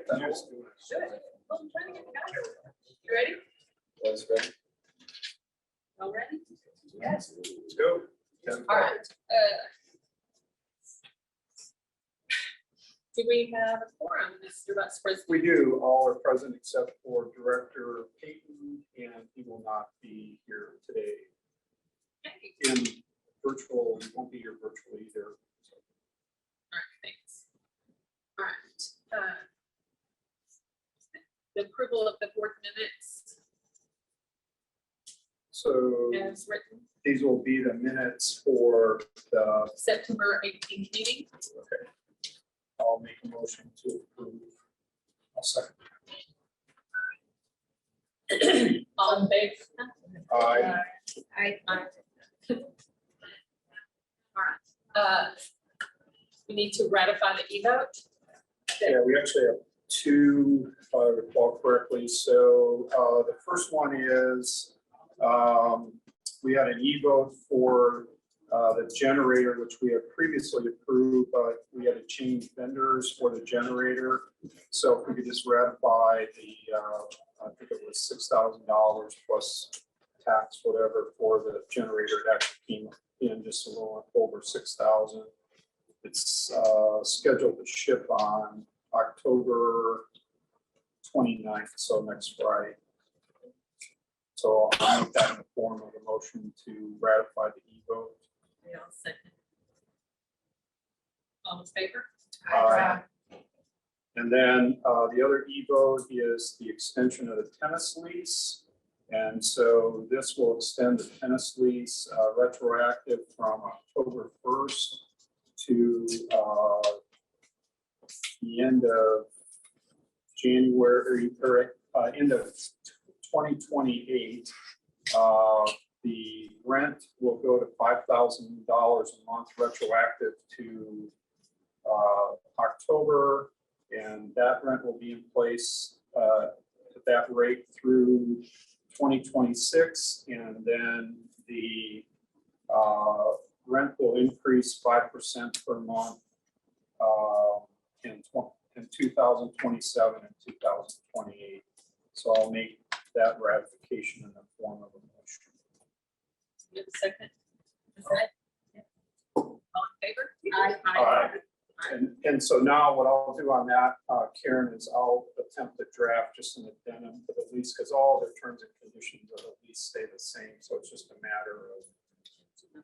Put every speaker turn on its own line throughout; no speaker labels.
Good. Well, I'm trying to get the guy. You ready?
Was ready.
All ready? Yes.
Let's go.
All right. Do we have a forum, Mr. Vice President?
We do. All are present except for Director Payton, and he will not be here today.
Okay.
In virtual, he won't be here virtually either. So,
All right, thanks. All right. The approval of the board minutes
so
as written,
these will be the minutes for the.
September 18th meeting.
Okay. I'll make a motion to approve. I'll second.
All in favor?
Aye.
Aye. All right. We need to ratify the e-vote.
Yeah, we actually have two, if I recall correctly. So the first one is we had an e-vote for the generator, which we had previously approved, but we had to change vendors for the generator. So if we could just ratify the, I think it was $6,000 plus tax, whatever, for the generator that came in just a little over 6,000. It's scheduled to ship on October 29th, so next Friday. So I'll make that in the form of a motion to ratify the e-vote.
Yeah, I'll second. All in favor?
Aye. And then the other e-vote is the extension of the tennis lease. And so this will extend the tennis lease retroactive from October 1st to the end of January, or end of 2028. The rent will go to $5,000 a month retroactive to October, and that rent will be in place at that rate through 2026, and then the rent will increase 5% per month in 2027 and 2028. So I'll make that ratification in the form of a motion.
You have a second? Is that? Yeah. All in favor?
Aye. And so now what I'll do on that, Karen, is I'll attempt to draft just an addendum to the lease, because all the terms and conditions of the lease stay the same. So it's just a matter of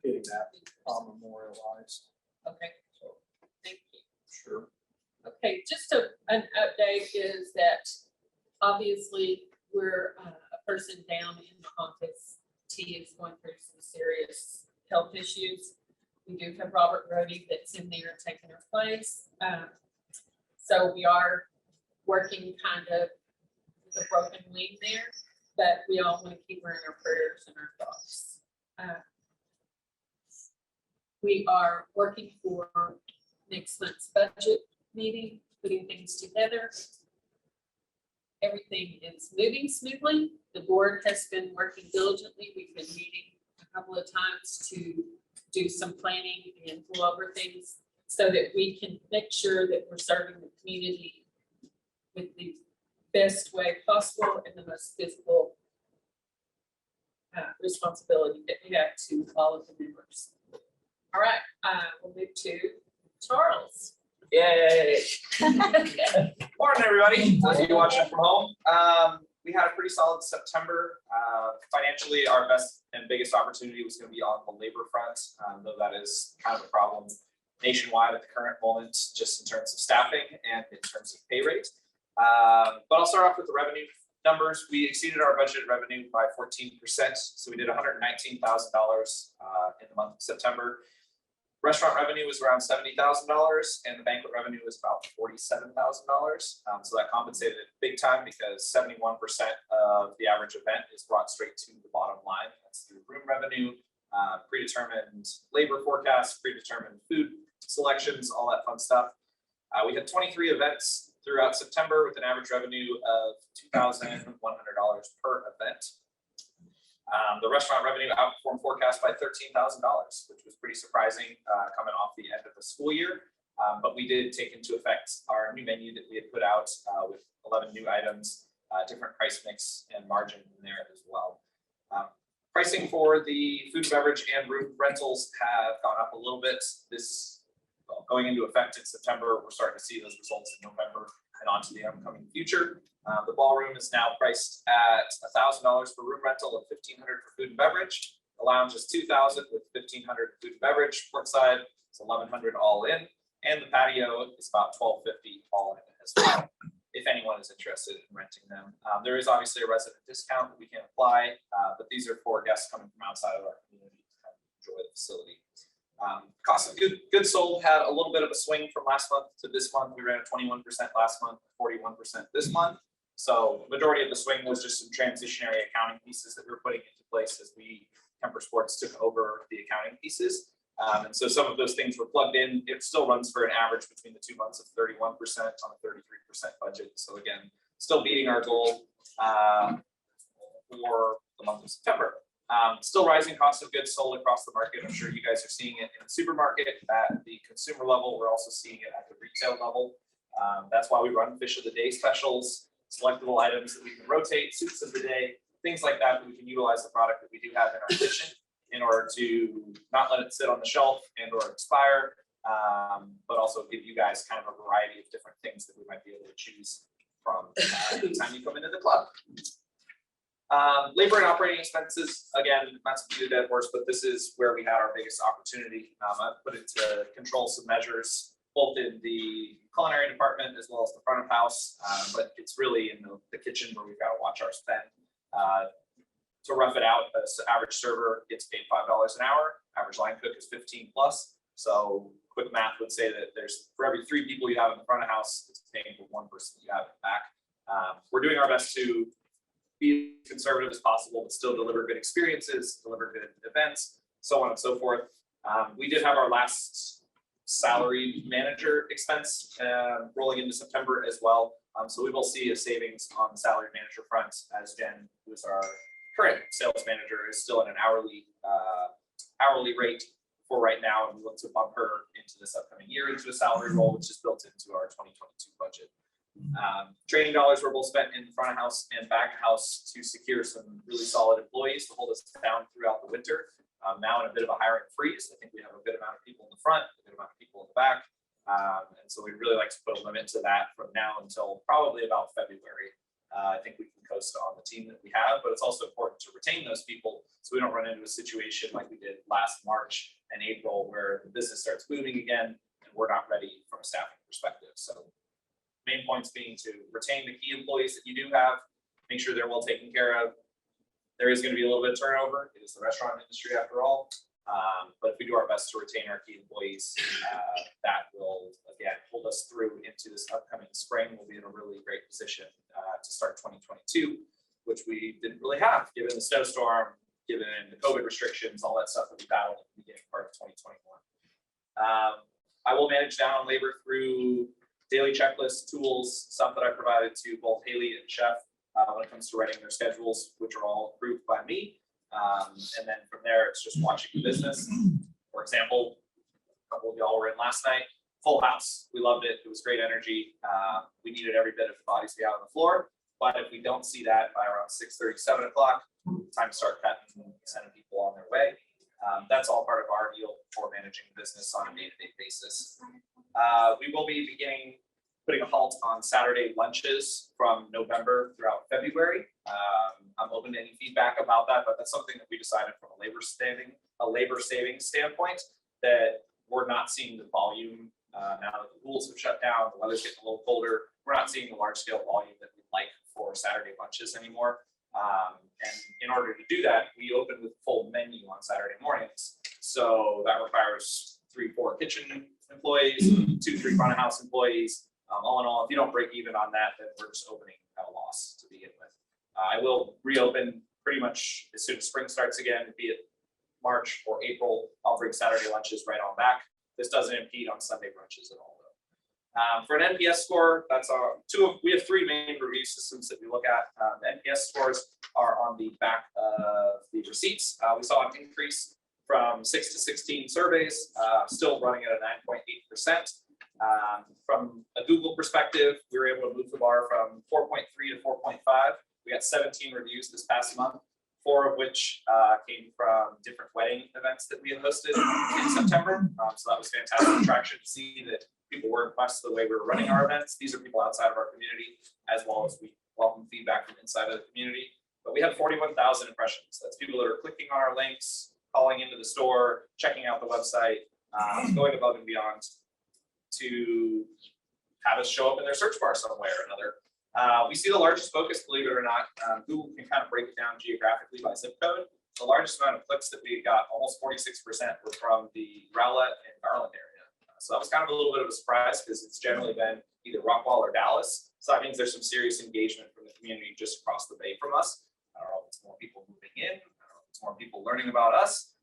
getting that memorialized.
Okay, thank you.
Sure.
Okay, just an update is that obviously we're a person down in the office. T is going through some serious health issues. We do have Robert Rody that's in there taking her place. So we are working kind of with a broken wing there, but we all want to keep her in our prayers and our thoughts. We are working for next month's budget meeting, putting things together. Everything is moving smoothly. The board has been working diligently. We've been meeting a couple of times to do some planning and pull over things so that we can make sure that we're serving the community with the best way possible and the most physical responsibility that we have to all of the members. All right, we'll move to Charles.
Yay! Morning, everybody. Those of you watching from home. We had a pretty solid September. Financially, our best and biggest opportunity was going to be on the labor front, though that is kind of a problem nationwide at the current moment, just in terms of staffing and in terms of pay rate. But I'll start off with the revenue numbers. We exceeded our budgeted revenue by 14%, so we did $119,000 in the month of September. Restaurant revenue was around $70,000, and the banquet revenue was about $47,000. So that compensated big time because 71% of the average event is brought straight to the bottom line. That's through room revenue, predetermined labor forecasts, predetermined food selections, all that fun stuff. We had 23 events throughout September with an average revenue of $2,100 per event. The restaurant revenue outperformed forecast by $13,000, which was pretty surprising coming off the end of the school year. But we did take into effect our new menu that we had put out with 11 new items, different price mix and margin in there as well. Pricing for the food and beverage and room rentals have gone up a little bit. Going into effect in September, we're starting to see those results in November and onto the upcoming future. The ballroom is now priced at $1,000 for room rental and $1,500 for food and beverage. The lounge is $2,000 with $1,500 food and beverage. Courtside is $1,100 all in, and the patio is about $1,250 all in as well. If anyone is interested in renting them, there is obviously a resident discount that we can apply, but these are for guests coming from outside of our community to kind of enjoy the facility. Cost of goods sold had a little bit of a swing from last month to this month. We ran a 21% last month, 41% this month. So the majority of the swing was just some transitionary accounting pieces that we were putting into place as Kemper Sports took over the accounting pieces. And so some of those things were plugged in. It still runs for an average between the 2 months of 31% on a 33% budget. So again, still beating our goal for the month of September. Still rising cost of goods sold across the market. I'm sure you guys are seeing it in the supermarket at the consumer level. We're also seeing it at the retail level. That's why we run fish of the day specials, selectable items that we can rotate, soups of the day, things like that, we can utilize the product that we do have in our kitchen in order to not let it sit on the shelf and or expire, but also give you guys kind of a variety of different things that we might be able to choose from the time you come into the club. Labor and operating expenses, again, not to beat a dead horse, but this is where we had our biggest opportunity. I've put it to control some measures, both in the culinary department as well as the front of house, but it's really in the kitchen where we've got to watch our spend. To rough it out, the average server gets paid $5 an hour, average line cook is 15 plus. So quick math would say that there's, for every 3 people you have in the front of house, it's paying for 1 person you have in the back. We're doing our best to be as conservative as possible, but still deliver good experiences, deliver good events, so on and so forth. We did have our last salary manager expense rolling into September as well. So we will see a savings on the salary manager front, as Jen, who is our current sales manager, is still at an hourly rate for right now, and we look to bump her into this upcoming year into a salary role, which is built into our 2022 budget. Training dollars were both spent in the front of house and back of house to secure some really solid employees to hold us down throughout the winter. Now in a bit of a hiring freeze, I think we have a good amount of people in the front, a good amount of people in the back. And so we'd really like to put a limit to that from now until probably about February. I think we can coast on the team that we have, but it's also important to retain those people so we don't run into a situation like we did last March and April where the business starts booming again and we're not ready from a staffing perspective. So main points being to retain the key employees that you do have, make sure they're well taken care of. There is going to be a little bit of turnover. It is the restaurant industry after all. But if we do our best to retain our key employees, that will, again, hold us through into this upcoming spring. We'll be in a really great position to start 2022, which we didn't really have, given the snowstorm, given the COVID restrictions, all that stuff that we battled at the beginning part of 2021. I will manage down on labor through daily checklists, tools, stuff that I provided to both Haley and Chef when it comes to writing their schedules, which are all approved by me. And then from there, it's just watching the business. For example, a couple of y'all were in last night, full house. We loved it. It was great energy. We needed every bit of the bodies to be out on the floor. But if we don't see that by around 6:30, 7 o'clock, time to start cutting and sending people on their way. That's all part of our deal for managing business on a day-to-day basis. We will be putting a halt on Saturday lunches from November throughout February. I'm open to any feedback about that, but that's something that we decided from a labor savings standpoint, that we're not seeing the volume now that the pools have shut down, the weather's getting a little colder. We're not seeing the large scale volume that we'd like for Saturday lunches anymore. And in order to do that, we open with full menu on Saturday mornings. So that requires 3-4 kitchen employees, 2-3 front of house employees. All in all, if you don't break even on that, then we're just opening at a loss to begin with. I will reopen pretty much as soon as spring starts again, be it March or April. I'll bring Saturday lunches right on back. This doesn't impede on Sunday brunches at all, though. For an NPS score, that's we have 3 main review systems that we look at. The NPS scores are on the back of the receipts. We saw an increase from 6 to 16 surveys, still running at a 9.8%. From a Google perspective, we were able to move the bar from 4.3 to 4.5. We got 17 reviews this past month, 4 of which came from different wedding events that we had hosted in September. So that was fantastic traction to see that people were impressed with the way we were running our events. These are people outside of our community, as well as we welcome feedback from inside of the community. But we had 41,000 impressions. That's people that are clicking on our links, calling into the store, checking out the website, going above and beyond to have us show up in their search bar some way or another. We see the largest focus, believe it or not. Google can kind of break it down geographically by zip code. The largest amount of clicks that we got, almost 46%, were from the Rowlett and Garland area. So that was kind of a little bit of a surprise because it's generally been either Rockwall or Dallas. So that means there's some serious engagement from the community just across the bay from us. I don't know if it's more people moving in, I don't know if it's more people learning about us,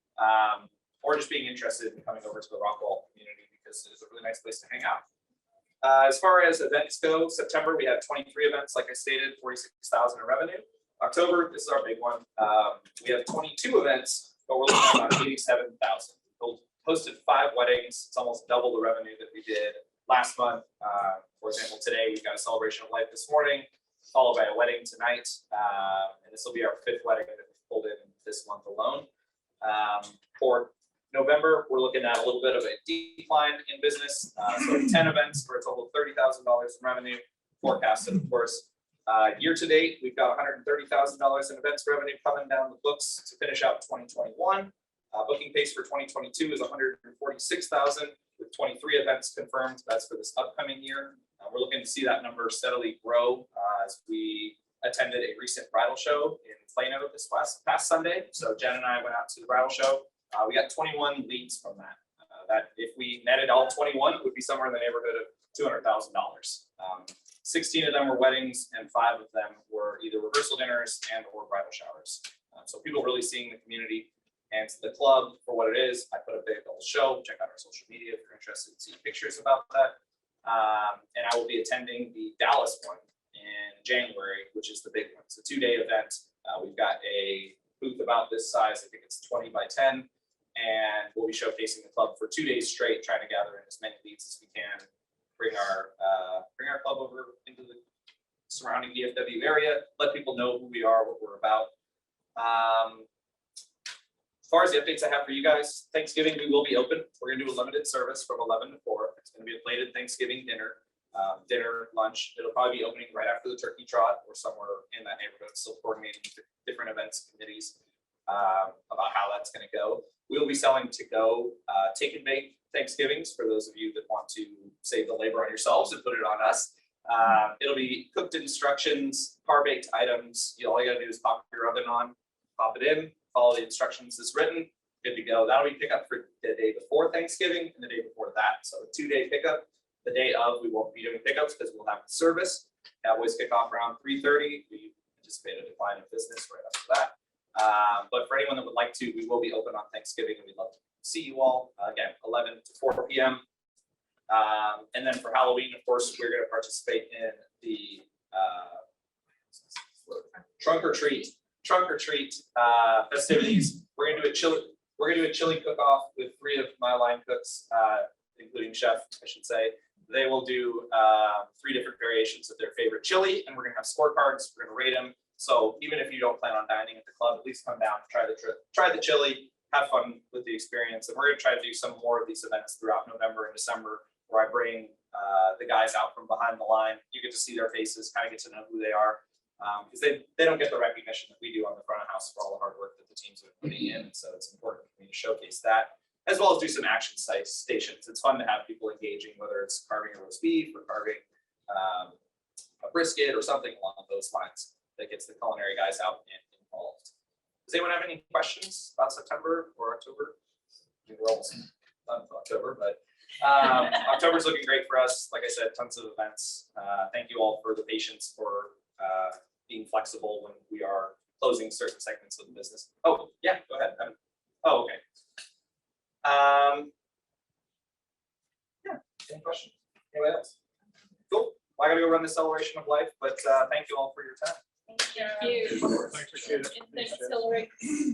or just being interested in coming over to the Rockwall community because it is a really nice place to hang out. As far as events go, September, we had 23 events, like I stated, 46,000 in revenue. October, this is our big one. We have 22 events, but we're looking at about 87,000. We hosted 5 weddings. It's almost double the revenue that we did last month. For example, today we've got a celebration of life this morning, followed by a wedding tonight. And this will be our 5th wedding that we've pulled in this month alone. For November, we're looking at a little bit of a decline in business. So 10 events for a total of $30,000 in revenue forecasted, of course. Year to date, we've got $130,000 in events revenue coming down the books to finish out 2021. Booking pace for 2022 is 146,000 with 23 events confirmed. That's for this upcoming year. We're looking to see that number steadily grow as we attended a recent bridal show in Plano this past Sunday. So Jen and I went out to the bridal show. We got 21 leads from that. That if we netted all 21, would be somewhere in the neighborhood of $200,000. 16 of them were weddings, and 5 of them were either rehearsal dinners and or bridal showers. So people really seeing the community and the club for what it is. I put a big old show. Check out our social media if you're interested in seeing pictures about that. And I will be attending the Dallas one in January, which is the big one. It's a 2-day event. We've got a booth about this size. I think it's 20 by 10. And we'll be showcasing the club for 2 days straight, trying to gather in as many leads as we can. Bring our club over into the surrounding DFW area. Let people know who we are, what we're about. As far as the updates I have for you guys, Thanksgiving we will be open. We're gonna do a limited service from 11 to 4. It's gonna be a plated Thanksgiving dinner, lunch. It'll probably be opening right after the turkey trot or somewhere in that neighborhood. Still coordinating with different events committees about how that's gonna go. We will be selling to-go take and bake Thanksgivings for those of you that want to save the labor on yourselves and put it on us. It'll be cooked instructions, par-baked items. All you gotta do is pop your oven on, pop it in, follow the instructions as written, good to go. That'll be pickup for the day before Thanksgiving and the day before that. So a 2-day pickup. The day of, we won't be doing pickups because we'll have the service. Cowboys kick off around 3:30. We anticipate a decline of business right after that. But for anyone that would like to, we will be open on Thanksgiving and we'd love to see you all. Again, 11 to 4 p.m. And then for Halloween, of course, we're going to participate in the trunk or treat festivities. We're going to do a chili cook-off with 3 of my line cooks, including chef, I should say. They will do 3 different variations of their favorite chili, and we're going to have scorecards. We're going to rate them. So even if you don't plan on dining at the club, at least come down, try the chili, have fun with the experience. And we're going to try to do some more of these events throughout November and December, where I bring the guys out from behind the line. You get to see their faces, kind of get to know who they are, because they don't get the recognition that we do on the front of house for all the hard work that the teams are putting in. So it's important for me to showcase that, as well as do some action stations. It's fun to have people engaging, whether it's carving a roast beef or carving a brisket or something along those lines that gets the culinary guys out and involved. Does anyone have any questions about September or October? I mean, we're almost done with October, but October's looking great for us. Like I said, tons of events. Thank you all for the patience for being flexible when we are closing certain segments of the business. Oh, yeah, go ahead. Oh, okay. Yeah, any questions? Anybody else? Cool. Well, I gotta go run the celebration of life, but thank you all for your time.
Thank you.
Appreciate it.
And thanks, Hillary.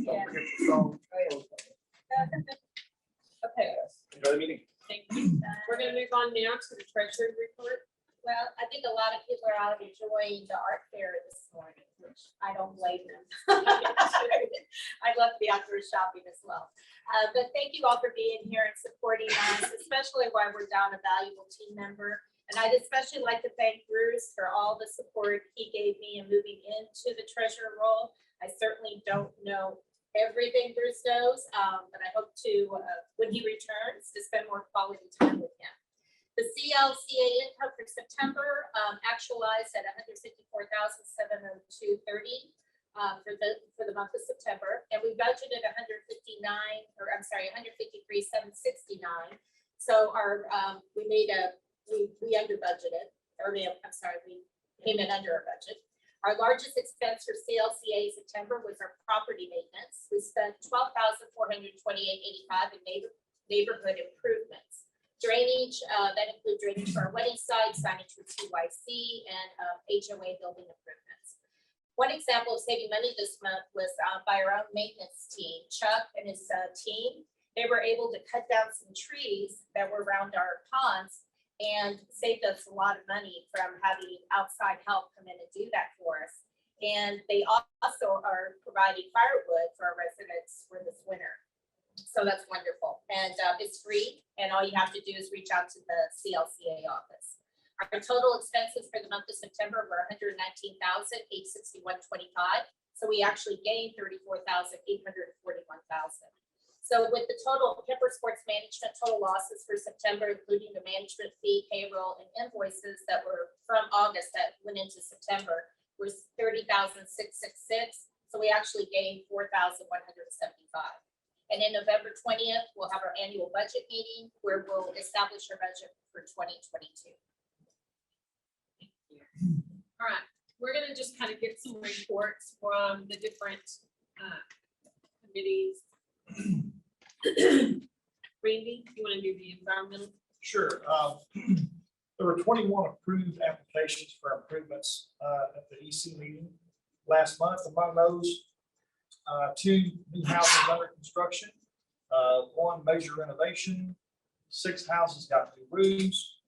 Don't forget your phone.
Okay.
Enjoy the meeting.
Thank you. We're gonna move on now to the treasury report.
Well, I think a lot of people are out enjoying the art fair this morning, which I don't blame them. I'd love to be outdoor shopping as well. But thank you all for being here and supporting us, especially while we're down a valuable team member. And I'd especially like to thank Bruce for all the support he gave me in moving into the treasurer role. I certainly don't know everything Bruce knows, but I hope to, when he returns, to spend more quality time with him. The CLCA income for September actualized at $154,702.30 for the month of September, and we budgeted $153,769. So our we under budgeted, or we came in under our budget. Our largest expense for CLCA in September was our property maintenance. We spent $12,428.85 in neighborhood improvements. Drainage, that includes drainage for our wedding site, signage for TYC, and HOA building improvements. One example of saving money this month was by our own maintenance team. Chuck and his team, they were able to cut down some trees that were around our ponds and saved us a lot of money from having outside help come in and do that for us. And they also are providing firewood for our residents for this winter. So that's wonderful. And it's free. And all you have to do is reach out to the CLCA office. Our total expenses for the month of September were $119,861.25. So we actually gained $34,841,000. So with the total Kemper Sports Management total losses for September, including the management fee, payroll, and invoices that were from August that went into September, was $30,666. So we actually gained $4,175. And in November 20th, we'll have our annual budget meeting where we'll establish our budget for 2022.
All right, we're gonna just kind of get some reports from the different committees. Randy, you want to do the environmental?
Sure. There were 21 approved applications for improvements at the EC meeting last month. Among those, 2 new houses under construction, 1 major renovation, 6 houses got new roofs,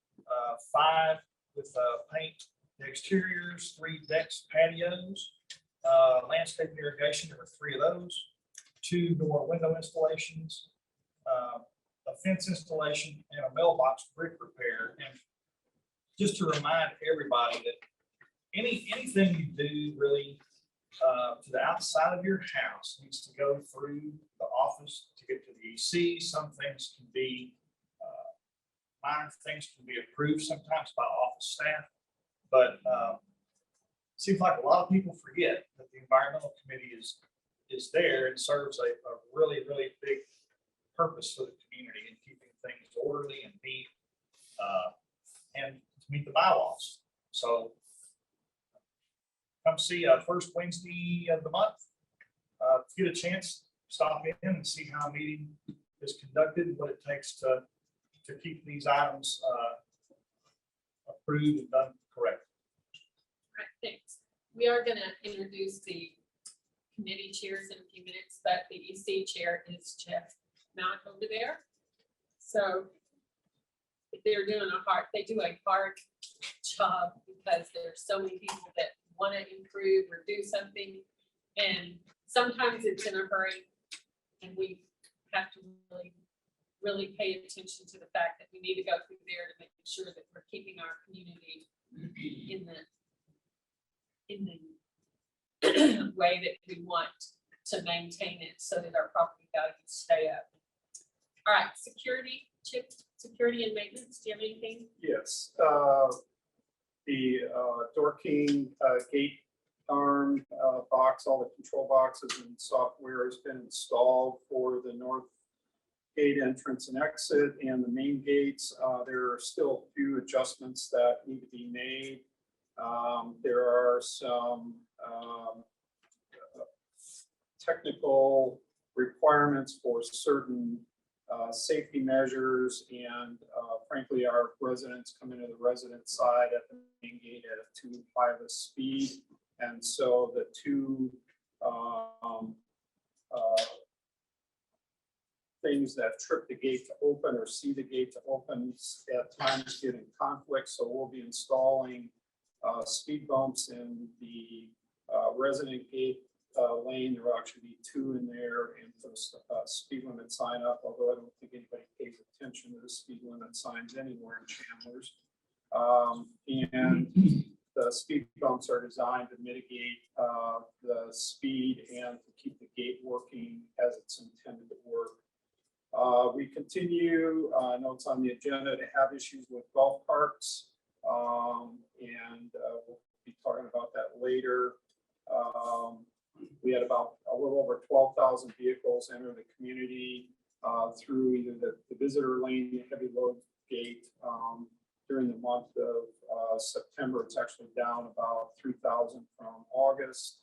5 with paint the exteriors, 3 decks, patios, landscape irrigation. There were 3 of those, 2 door window installations, a fence installation, and a mailbox brick repair. And just to remind everybody that anything you do really to the outside of your house needs to go through the office to get to the EC. Some things can be minor things can be approved sometimes by office staff, but seems like a lot of people forget that the environmental committee is there and serves a really big purpose for the community in keeping things orderly and neat and to meet the bylaws. So come see first Wednesday of the month. Get a chance, stop in and see how a meeting is conducted, what it takes to keep these items approved and done correctly.
All right, thanks. We are gonna introduce the committee chairs in a few minutes, but the EC chair is Jeff Mount over there. So they're doing they do a hard job because there's so many people that want to improve or do something. And sometimes it's in a hurry and we have to really pay attention to the fact that we need to go through there to make sure that we're keeping our community in the way that we want to maintain it so that our property values stay up. All right, security, Chip, security and maintenance, do you have anything?
Yes, the Door King gate arm box, all the control boxes and software has been installed for the north gate entrance and exit and the main gates. There are still a few adjustments that need to be made. There are some technical requirements for certain safety measures, and frankly, our residents come into the resident side at the main gate at a too high of a speed, and so the 2 things that trip the gate to open or see the gate to open at times get in conflict. So we'll be installing speed bumps in the resident gate lane. There will actually be 2 in there, and put a speed limit sign up, although I don't think anybody pays attention to the speed limit signs anywhere in Chandlers. And the speed bumps are designed to mitigate the speed and to keep the gate working as it's intended to work. We continue, I know it's on the agenda, to have issues with golf carts, and we'll be talking about that later. We had about a little over 12,000 vehicles enter the community through either the visitor lane, the heavy load gate. During the month of September, it's actually down about 3,000 from August.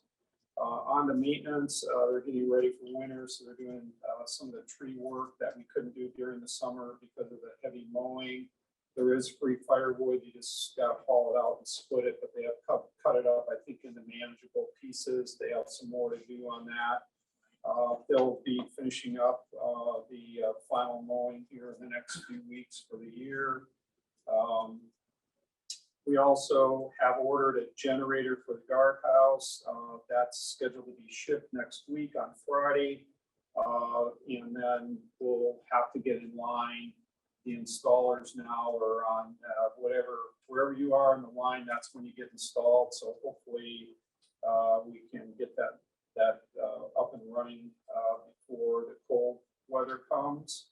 On the maintenance, they're getting ready for winter, so they're doing some of the tree work that we couldn't do during the summer because of the heavy mowing. There is free firewood, you just got to haul it out and split it, but they have cut it up, I think, into manageable pieces. They have some more to do on that. They'll be finishing up the final mowing here in the next few weeks for the year. We also have ordered a generator for the guardhouse. That's scheduled to be shipped next week on Friday. And then we'll have to get in line. The installers now are on wherever you are in the line, that's when you get installed. So hopefully we can get that up and running before the cold weather comes.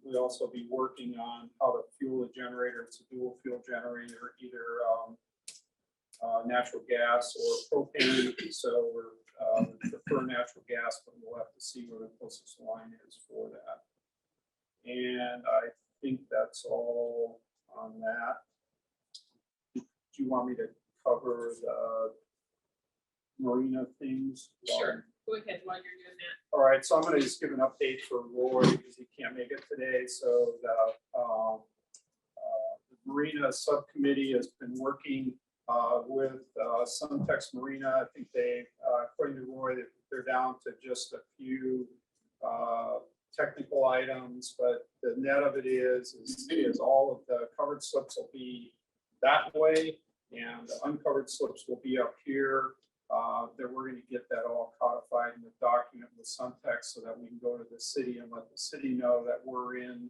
We'll also be working on how to fuel the generator. It's a dual fuel generator, either natural gas or propane. So we prefer natural gas, but we'll have to see where the closest line is for that. And I think that's all on that. Do you want me to cover the marina things?
Sure, go ahead while you're doing that.
All right, so I'm going to just give an update for Roy because he can't make it today. So the Marina Subcommittee has been working with Suntex Marina. I think they, according to Roy, they're down to just a few technical items, but the net of it is all of the covered slips will be that way, and the uncovered slips will be up here. That we're going to get that all codified in the document with Suntex so that we can go to the city and let the city know that we're in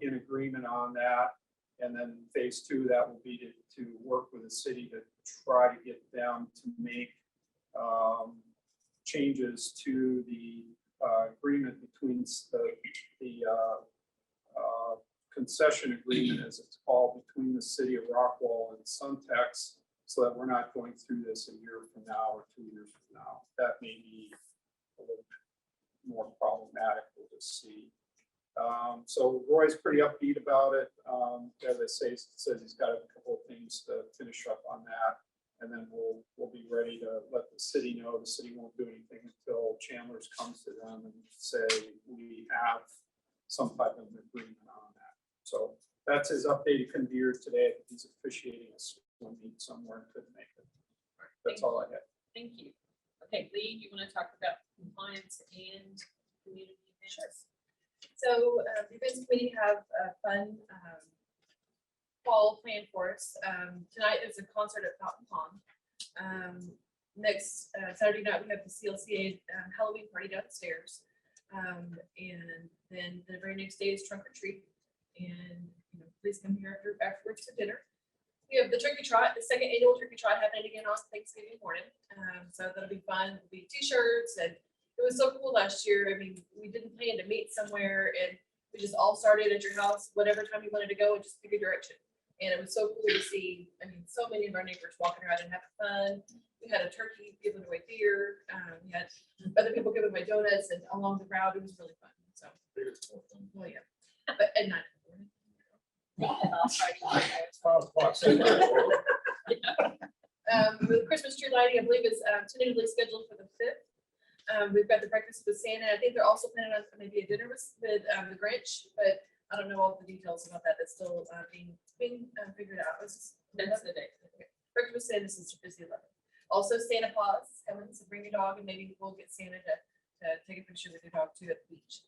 agreement on that. And then phase 2, that will be to work with the city to try to get them to make changes to the agreement between the concession agreement, as it's called, between the city of Rockwall and Suntex, so that we're not going through this a year from now or 2 years from now. That may be a little bit more problematic, we'll just see. So Roy's pretty upbeat about it. As I say, says he's got a couple of things to finish up on that, and then we'll be ready to let the city know. The city won't do anything until Chandlers comes to them and say we have some type of agreement on that. So that's his update. He couldn't be here today. He's officiating a swim meet somewhere and couldn't make it. That's all I had.
Thank you. Okay, Lee, you want to talk about compliance and community events?
So the events committee have a fun fall planned for us. Tonight is a concert at Fountain Pond. Next Saturday night we have the CLCA Halloween party downstairs, and then the very next day is trunk or treat. And please come here afterwards for dinner. We have the turkey trot, the second annual turkey trot happening again on Thanksgiving morning. So that'll be fun. There'll be t-shirts, and it was so cool last year. I mean, we didn't plan to meet somewhere, and we just all started at your house, whatever time you wanted to go, and just pick a direction. And it was so cool to see. I mean, so many of our neighbors walking around and having fun. We had a turkey giving away beer. We had other people giving away donuts, and along the route, it was really fun. So, well, yeah. But at night. The Christmas tree lighting, I believe, is tentatively scheduled for the 5th. We've got the breakfast with Santa. I think they're also planning on maybe a dinner with the Grinch, but I don't know all the details about that. That's still being figured out.
That's the day.
Okay. Breakfast with Santa is the 11th. Also, Santa Claus is coming, so bring your dog, and maybe we'll get Santa to take a picture with your dog too at the beach.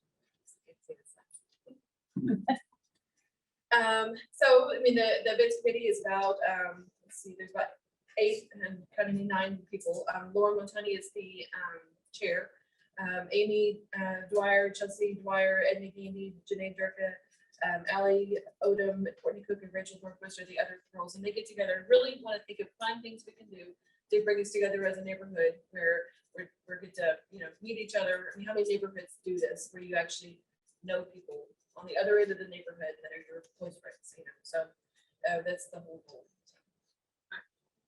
So, I mean, the events committee is about, let's see, there's about 8 and kind of 9 people. Lauren Montani is the chair. Amy Dwyer, Chelsea Dwyer, Edna Gandy, Janae Durka, Allie Odom, Courtney Cook, and Rachel Norquist are the other girls. And they get together and really want to think of fun things we can do to bring us together as a neighborhood where we're good to, meet each other. I mean, how many neighborhoods do this where you actually know people on the other end of the neighborhood that are your close friends, So that's the whole goal.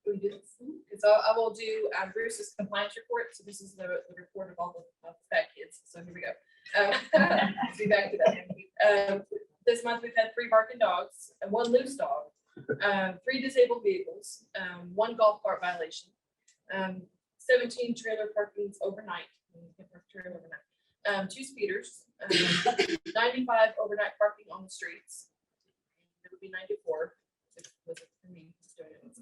Can we do this? And so I will do Bruce's compliance report. So this is the report of all the fat kids. So here we go. Let's be back to that. This month we've had 3 barking dogs and 1 loose dog, 3 disabled vehicles, 1 golf cart violation, 17 trailer parkings overnight. 2 speeders, 95 overnight parking on the streets. It would be 94. If it wasn't for me doing it.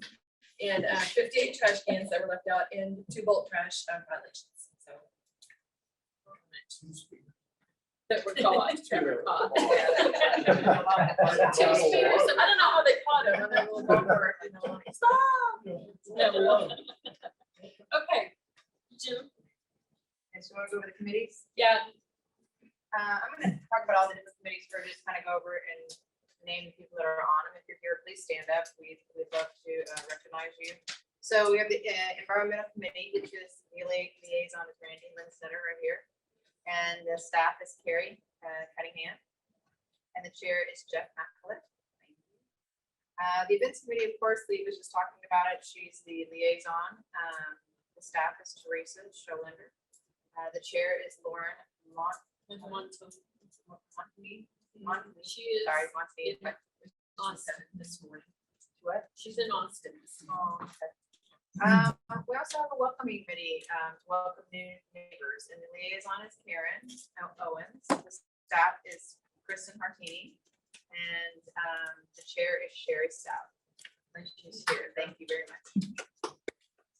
And 58 trash cans that were left out and 2 bulk trash violations. So.
That were caught. That were caught. 2
2
speeders.
speeders. I don't know how they caught them. And then a little dog bark, Stop.
No. Okay, Jim.
And so want to go over the committees?
Yeah.
I'm gonna talk about all the different committees for just kind of go over and name the people that are on them. If you're here, please stand up. We'd love to recognize you. So we have the Environmental Committee, which is the liaison is Randy Center right here. And the staff is Carrie Cunningham. And the chair is Jeff McCullough. The Events Committee, of course, Lee was just talking about it. She's the liaison. The staff is Teresa Scholander. The chair is Lauren
She is
Sorry, Monty.
in Austin this morning.
What?
She's in Austin this morning.
Oh, okay. We also have a welcoming committee to welcome new neighbors, and the liaison is Karen Owens. The staff is Kristen Martini, and the chair is Sherry Stout. She's here. Thank you very much.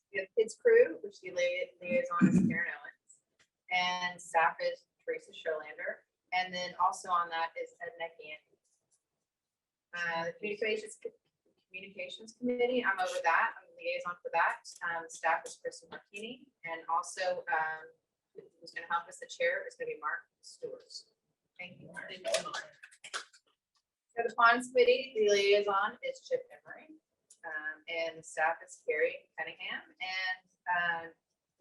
We have Kids Crew, which the liaison is Karen Owens, and staff is Teresa Scholander, and then also on that is Edna Gandy. The Communications Committee, I'm over that. I'm the liaison for that. Staff is Kristen Martini, and also who's going to help us, the chair is going to be Mark Stewart. Thank you, Mark. For the Ponds Committee, the liaison is Chip Emery, and the staff is Carrie Cunningham, and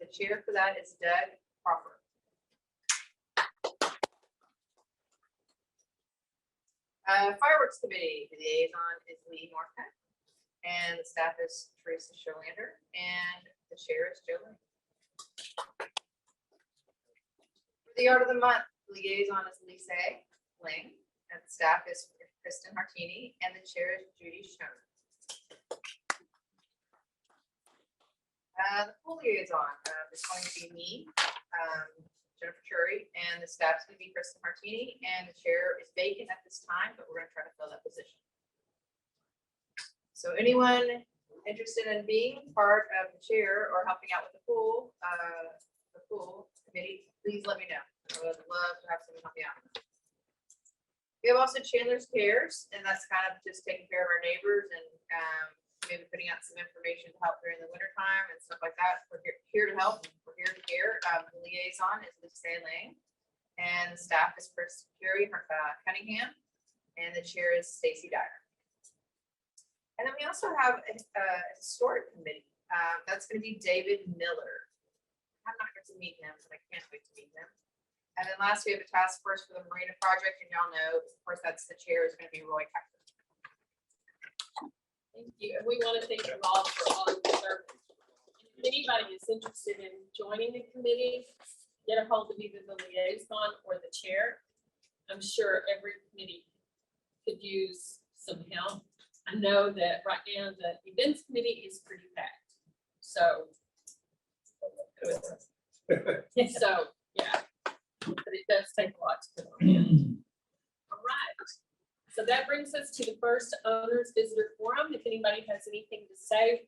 the chair for that is Doug Crawford. Fireworks Committee, the liaison is Lee Norcutt, and the staff is Teresa Scholander, and the chair is Jolene. For the Art of the Month, the liaison is Lisa Ling, and the staff is Kristen Martini, and the chair is Judy Schoen. The pool liaison is going to be me, Jennifer Curry, and the staff's going to be Kristen Martini, and the chair is vacant at this time, but we're going to try to fill that position. So anyone interested in being part of the chair or helping out with the pool committee, please let me know. I would love to have someone help me out. We have also Chandlers Cares, and that's kind of just taking care of our neighbors and maybe putting out some information to help during the winter time and stuff like that. We're here to help. We're here to care. The liaison is Lisa Lang, and the staff is Chris Carrie Cunningham, and the chair is Stacy Dyer. And then we also have a historic committee. That's going to be David Miller. I'm not going to meet him, but I can't wait to meet him. And then last, we have a task force for the Marina Project, and y'all know, of course, that's the chair is going to be Roy Kaiser.
Thank you. And we want to thank you all for all your service. If anybody is interested in joining the committee, get a hold of either the liaison or the chair. I'm sure every committee could use some help. I know that right now the events committee is pretty packed. So yeah, but it does take a lot to put on. All right. So that brings us to the first owners visitor forum. If anybody has anything to say,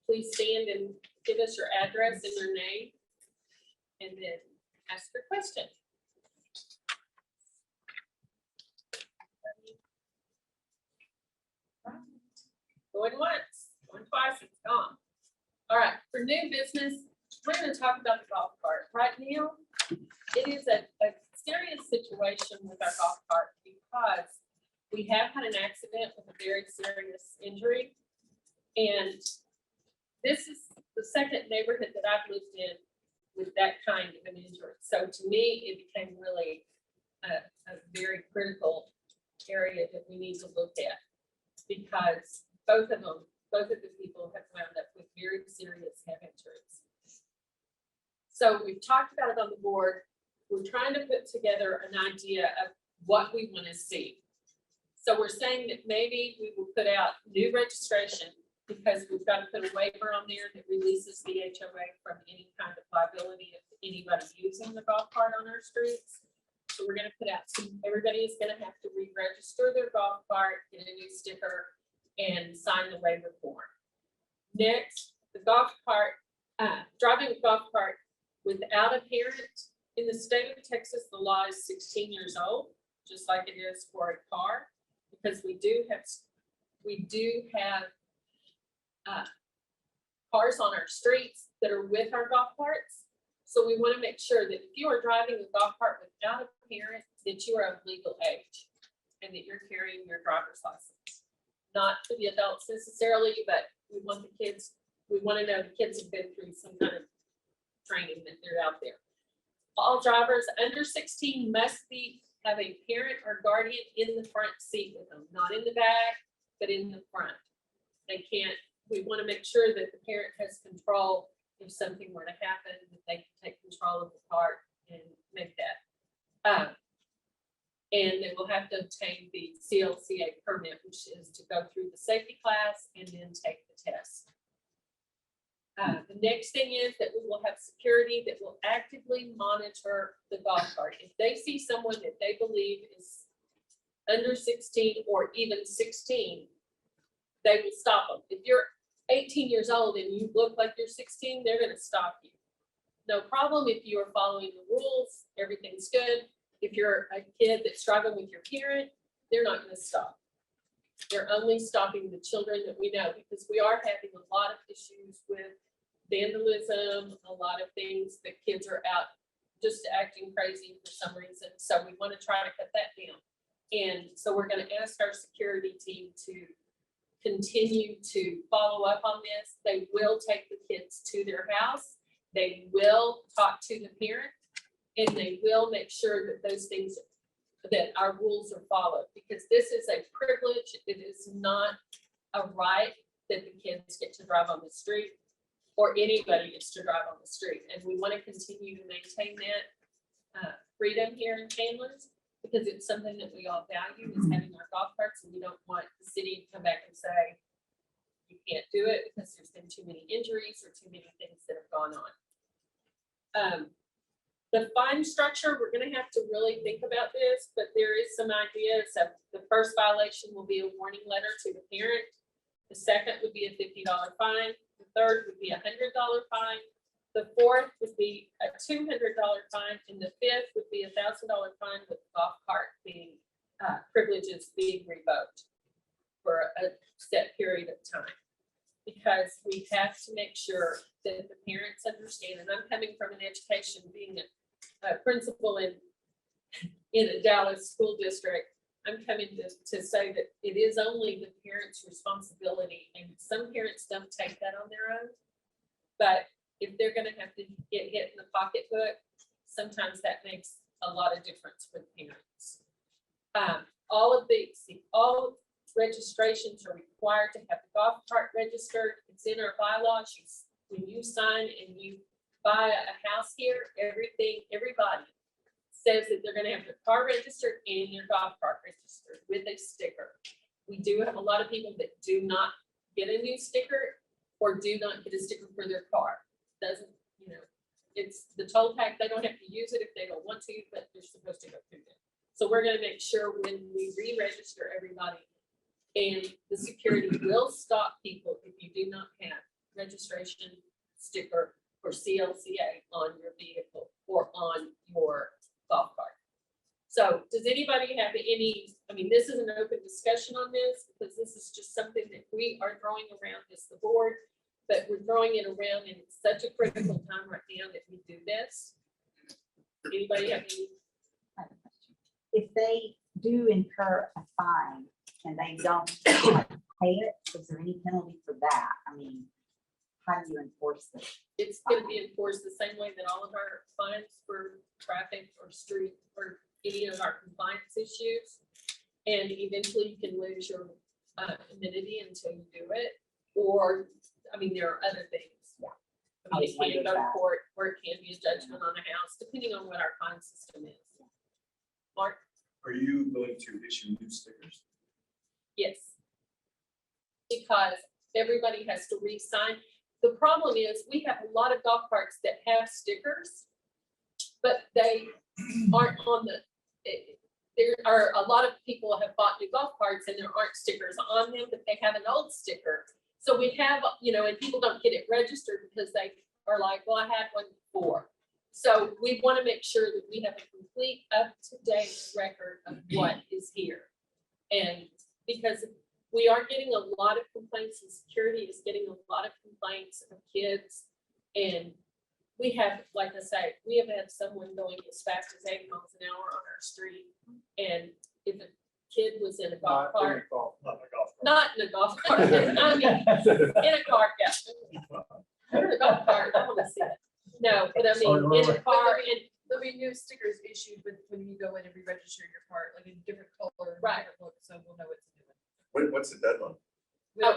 please stand and give us your address and your name, and then ask your question. Going once, going twice, it's gone. All right, for new business, we're gonna talk about the golf cart. Right now, it is a serious situation with our golf cart because we have had an accident with a very serious injury. And this is the second neighborhood that I've lived in with that kind of an injury. So to me, it became really a very critical area that we need to look at, because both of the people have wound up with very serious head injuries. So we've talked about it on the board. We're trying to put together an idea of what we want to see. So we're saying that maybe we will put out new registration, because we've got to put a waiver on there that releases the HOA from any kind of liability of anybody using the golf cart on our streets. So we're gonna put out everybody is gonna have to re-register their golf cart, get a new sticker, and sign the waiver form. Next, the golf cart, driving a golf cart without a parent, in the state of Texas, the law is 16 years old, just like it is for a car, because we do have cars on our streets that are with our golf carts. So we want to make sure that if you are driving a golf cart without a parent, that you are of legal age and that you're carrying your driver's license. Not for the adults necessarily, but we want the kids, we want to know the kids have been through some kind of training, that they're out there. All drivers under 16 must have a parent or guardian in the front seat with them, not in the back, but in the front. They can't, we want to make sure that the parent has control if something were to happen, that they can take control of the cart and make that. And they will have to obtain the CLCA permit, which is to go through the safety class and then take the test. The next thing is that we will have security that will actively monitor the golf cart. If they see someone that they believe is under 16 or even 16, they will stop them. If you're 18 years old and you look like you're 16, they're going to stop you. No problem if you are following the rules, everything's good. If you're a kid that's struggling with your parent, they're not going to stop. They're only stopping the children that we know, because we are having a lot of issues with vandalism, a lot of things that kids are out just acting crazy for some reason. So we want to try to cut that down. And so we're going to ask our security team to continue to follow up on this. They will take the kids to their house. They will talk to the parent, and they will make sure that those things, that our rules are followed, because this is a privilege. It is not a right that the kids get to drive on the street, or anybody gets to drive on the street. And we want to continue to maintain that freedom here in Chandlers, because it's something that we all value, is having our golf carts, and we don't want the city to come back and say, you can't do it because there's been too many injuries or too many things that have gone on. The fine structure, we're gonna have to really think about this, but there is some ideas. So the first violation will be a warning letter to the parent. The second would be a $50 fine. The third would be a $100 fine. The fourth would be a $200 fine, and the fifth would be a $1,000 fine with the golf cart being privileges being revoked for a set period of time. Because we have to make sure that the parents understand, and I'm coming from an education, being a principal in a Dallas school district, I'm coming to say that it is only the parent's responsibility, and some parents don't take that on their own. But if they're gonna have to get hit in the pocketbook, sometimes that makes a lot of difference for the parents. All registrations are required to have the golf cart registered. It's in our bylaws. When you sign and you buy a house here, everybody says that they're gonna have their car registered and their golf cart registered with a sticker. We do have a lot of people that do not get a new sticker or do not get a sticker for their car. Doesn't, it's the toll tag, they don't have to use it if they don't want to, but they're supposed to go through it. So we're gonna make sure when we re-register everybody, and the security will stop people if you do not have registration sticker or CLCA on your vehicle or on your golf cart. So does anybody have any, this is an open discussion on this, because this is just something that we are throwing around as the board, but we're throwing it around and it's such a critical time right now that we do this. Anybody have any?
I have a question. If they do incur a fine and they don't like, pay it, is there any penalty for that? I mean, how do you enforce this?
It's gonna be enforced the same way that all of our fines for traffic or street or any of our compliance issues. And eventually you can lose your immunity until you do it, or, I mean, there are other things.
Yeah.
I mean, it
I was
can go to
wondering
court, or it can be a judgment on a house, depending on what our fine system is. Mark?
Are you going to issue new stickers?
Yes. Because everybody has to re-sign. The problem is, we have a lot of golf carts that have stickers, but they aren't on the, there are a lot of people have bought new golf carts and there aren't stickers on them, but they have an old sticker. So we have, you know, and people don't get it registered because they are like, well, I had one before. So we want to make sure that we have a complete up-to-date record of what is here. And because we are getting a lot of complaints, and security is getting a lot of complaints of kids. And we have, like I say, we have had someone going as fast as 80 miles an hour on our street. And if a kid was in a golf
Not
cart,
golf.
Not a golf cart.
not in a golf cart, I mean, in a car, yeah. In a golf cart, I want to see it. No, but I mean, in a car, and
There'll be new stickers issued when you go in and re-register your part, like in different color.
Right.
different look, so we'll know it's new.
What's the deadline?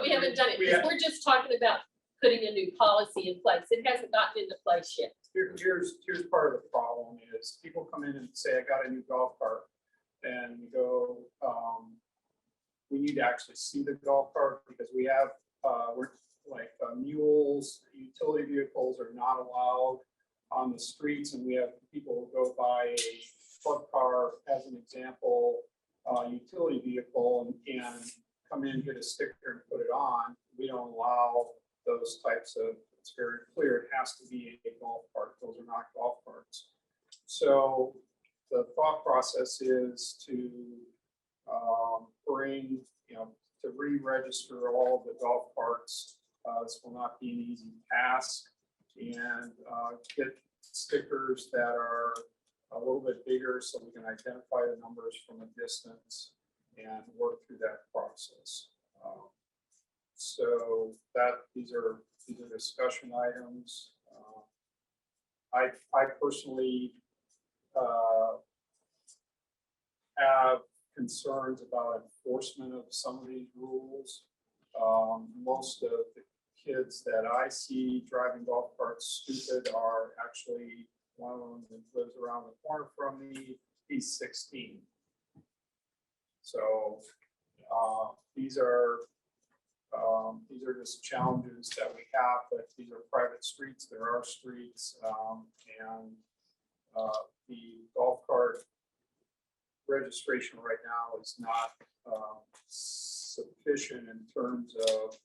we haven't done it, because we're just talking about putting a new policy in place. It hasn't gotten into place yet.
Here's part of the problem is people come in and say, I got a new golf cart. And we go, we need to actually see the golf cart because we have, we're like mules, utility vehicles are not allowed on the streets. And we have people who go by a club car as an example, utility vehicle and come in, get a sticker and put it on. We don't allow those types of, it's very clear, it has to be a golf cart. Those are not golf carts. So the thought process is to bring, to re-register all of the golf carts. This will not be an easy task, and get stickers that are a little bit bigger so we can identify the numbers from a distance and work through that process. So these are discussion items. I personally have concerns about enforcement of some of these rules. Most of the kids that I see driving golf carts stupid are actually, one of them that lives around the corner from me, he's 16. So these are just challenges that we have, but these are private streets, there are streets, and the golf cart registration right now is not sufficient in terms of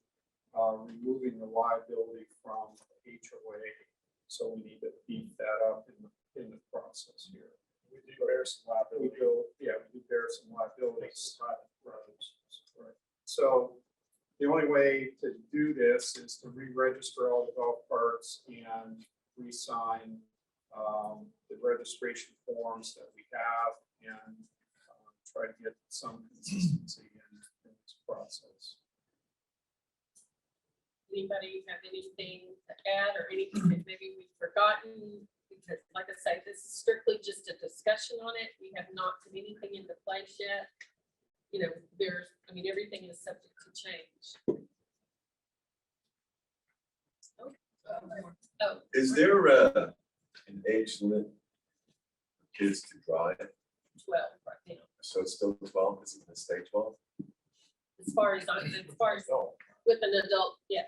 removing the liability from HOA. So we need to beef that up in the process here.
We do bear some liability.
We bear some liabilities. Right. So the only way to do this is to re-register all the golf carts and re-sign the registration forms that we have and try to get some consistency in this process.
Anybody have anything to add or anything that maybe we've forgotten? Because like I say, this is strictly just a discussion on it. We have not put anything into place yet. Everything is subject to change. Oh,
Is there an age limit for kids to drive?
12 right now.
So it's still 12, is it gonna stay 12?
As far as with an adult, yeah.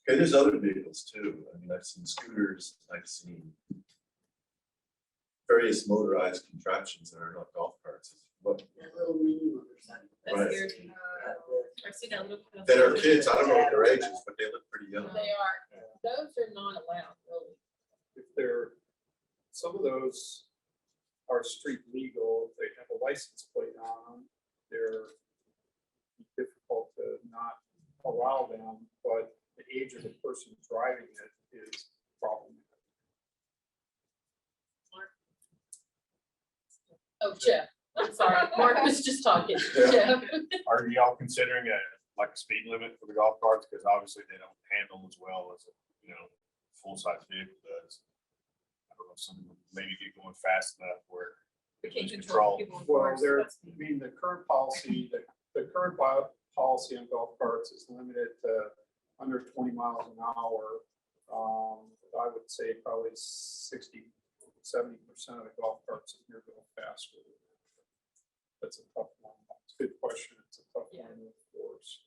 Okay, there's other vehicles too. I mean, I've seen scooters, I've seen various motorized contraptions that are not golf carts. What,
That's
Right.
weird. I've seen that little.
that are kids, I don't know what their age is, but they look pretty young.
They are, those are not allowed, really.
If some of those are street legal, if they have a license plate on them, they're difficult to not allow them, but the age of the person driving it is problematic.
Oh, Jeff, I'm sorry, Mark was just talking.
Yeah.
Jeff.
Are y'all considering like a speed limit for the golf carts? Because obviously they don't handle as well as a, full-size vehicle does. I don't know, some of them maybe get going fast enough where
We
they
can't
lose
control
control.
people.
Well, the current policy, policy on golf carts is limited to under 20 miles an hour. I would say probably 60, 70% of the golf carts in here go faster. That's a tough one. It's a good question. It's a tough one to enforce.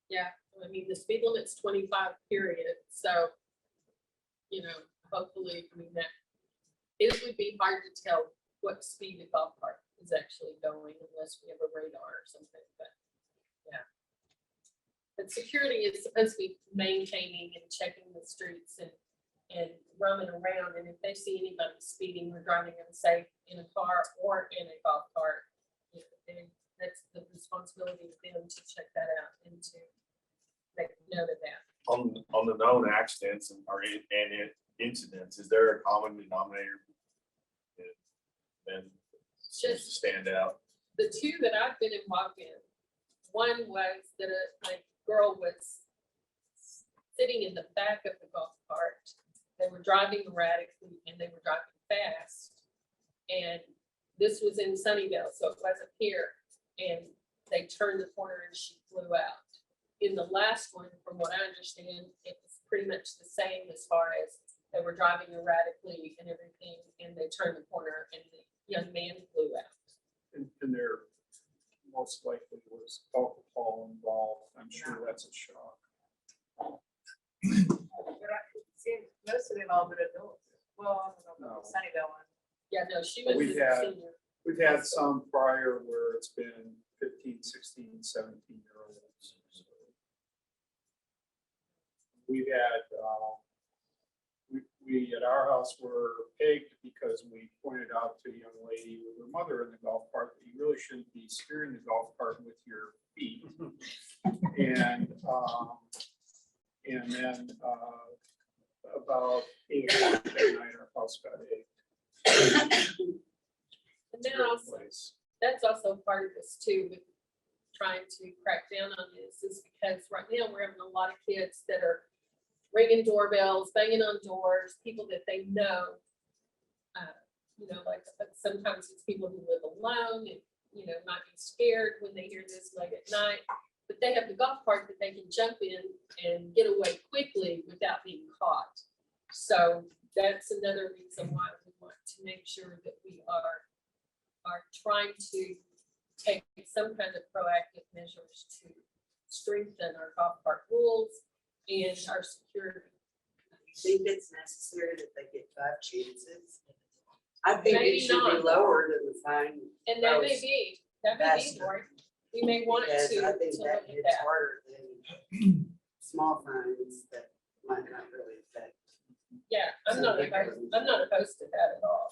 Yeah, I mean, the speed limit's 25 period, so, hopefully, that, it would be hard to tell what speed a golf cart is actually going unless we have a radar or something, but, yeah. But security is supposed to be maintaining and checking the streets and roaming around, and if they see anybody speeding or driving unsafe in a car or in a golf cart, then that's the responsibility of them to check that out and to make note of that.
On the known accidents and incidents, is there a common denominator? And just to stand out.
The two that I've been involved in, one was that a girl was sitting in the back of the golf cart. They were driving erratically and they were driving fast. And this was in Sunnyvale, so it wasn't here. And they turned the corner and she flew out. In the last one, from what I understand, it was pretty much the same as far as they were driving erratically and everything, and they turned the corner and the young man flew out.
And there most likely was alcohol involved. I'm sure that's a shock.
See, most of them all been adults. Well, I don't know,
No.
Sunnyvale one.
Yeah, no, she
But
was
we've
a
had-
senior.
We've had some prior where it's been 15, 16, 17-year-olds. We've had, we at our house were pegged because we pointed out to a young lady with her mother in the golf cart that you really shouldn't be steering the golf cart with your feet. And then about 8 o'clock that night, our house got egged.
And then also, that's also part of this too, with trying to crack down on this, is because right now we're having a lot of kids that are ringing doorbells, banging on doors, people that they know. Like sometimes it's people who live alone and, might be scared when they hear this late at night. But they have the golf cart that they can jump in and get away quickly without being caught. So that's another reason why we want to make sure that we are trying to take some kind of proactive measures to strengthen our golf cart rules and our security.
Think it's necessary that they get 5 chances? I think
Maybe
it should be
not.
lower than the fine.
And that may
Gross.
be,
Faster.
Lori. We may want
Because
to
I think
look
that
at
hits
that.
harder than small fines that might not really affect.
Yeah, I'm not opposed to that at all.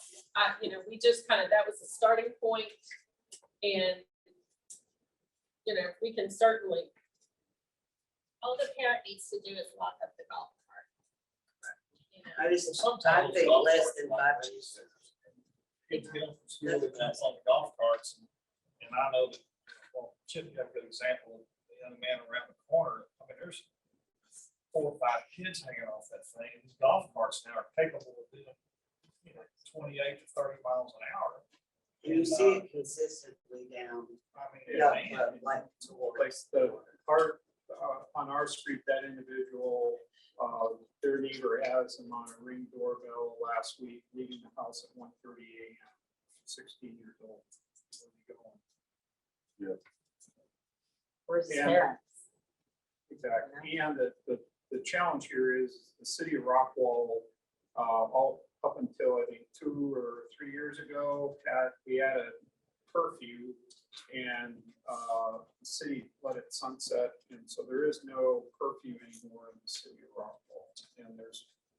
We just that was a starting point, and, we can certainly,
All the parent needs to do is lock up the golf cart.
I just, I
Sometimes
think
golf
less
carts
than
are
5
like
chances.
Kids get them from school, they jump on the golf carts, and I know that, well, Chip got a good example of the young man around the corner. I mean, there's 4 or 5 kids hanging off that thing, and these golf carts now are capable of doing, 28 to 30 miles an hour.
And you see it consistently down,
I mean,
yeah,
man,
like
Like the part on our street, that individual, their neighbor has him on a ring doorbell last week, leaving the house at 1:30 a.m. 16 years old. Where are you going?
Where's his
Yeah.
parents?
Exactly. And the challenge here is the city of Rockwall, all up until I think 2 or 3 years ago, we had a curfew, and the city let it sunset, and so there is no curfew anymore in the city of Rockwall. And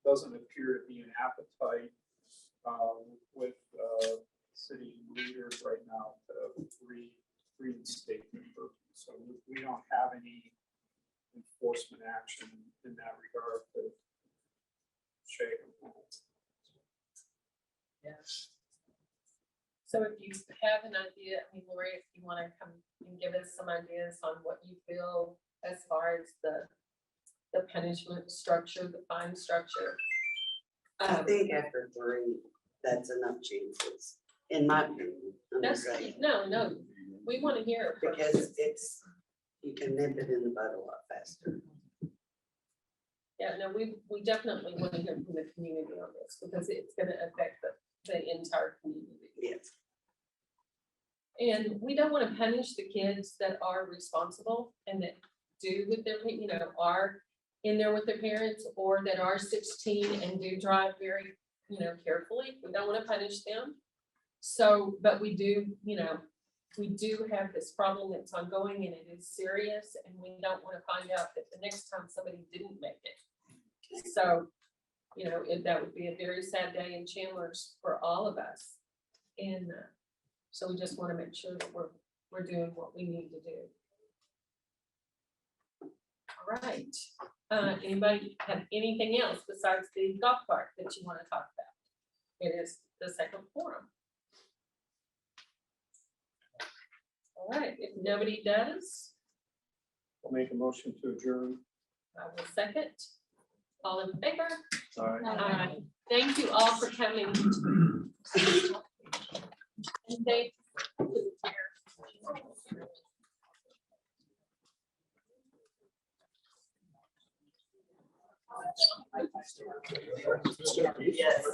doesn't appear to be an appetite with city leaders right now to reinstate the curfew. So So we don't have any enforcement action in that regard to shake.
Yes. So if you have an idea, I mean, Lori, if you want to come and give us some ideas on what you feel as far as the punishment structure, the fine structure.
I think after 3, that's enough chances, in my opinion. I'm just
That's,
saying,
no, we want to hear. it from you.
because you can nip it in the bud a lot faster.
Yeah, no, we definitely want to hear from the community on this because it's going to affect the entire community.
Yes.
And we don't want to punish the kids that are responsible and that do with their, are in there with their parents or that are 16 and do drive very, carefully. We don't want to punish them. So, but we do, we do have this problem that's ongoing and it is serious and we don't want to find out that the next time somebody didn't make it. So, that would be a very sad day in Chandlers for all of us. And so we just want to make sure that we're doing what we need to do. All right. Anybody have anything else besides the golf cart that you want to talk about? It is the second forum. All right, if nobody does,
I'll make a motion to adjourn.
I will second. All in favor?
Aye.
Aye. Thank you all for coming. And thank you to the chair.
Yes.